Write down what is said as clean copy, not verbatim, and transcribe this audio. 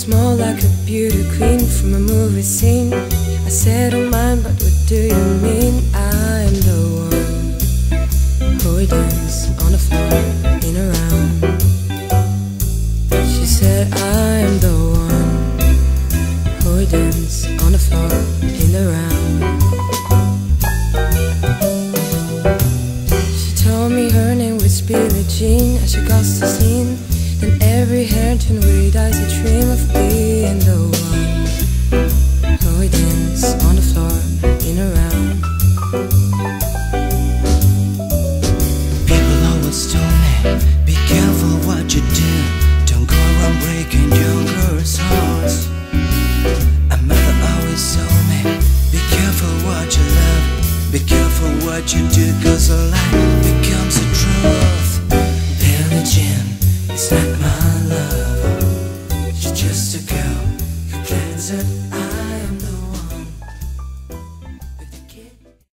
more like a beauty queen from a movie scene. I said, oh mine, but what do you mean? I am the one who would dance on the floor in a round. She said, I am the one who would dance on the floor in the round. She told me her name was Billie Jean as she crossed the scene. Then every hair turned red eyes, a dream of being the one who would dance on the floor in a round. People always told me, be careful what you do. Don't go around breaking young girls' hearts. A mother always told me, be careful what you love, be careful what you do, 'cause a lie becomes a truth. Billie Jean is not my love, she's just a girl who plans it out.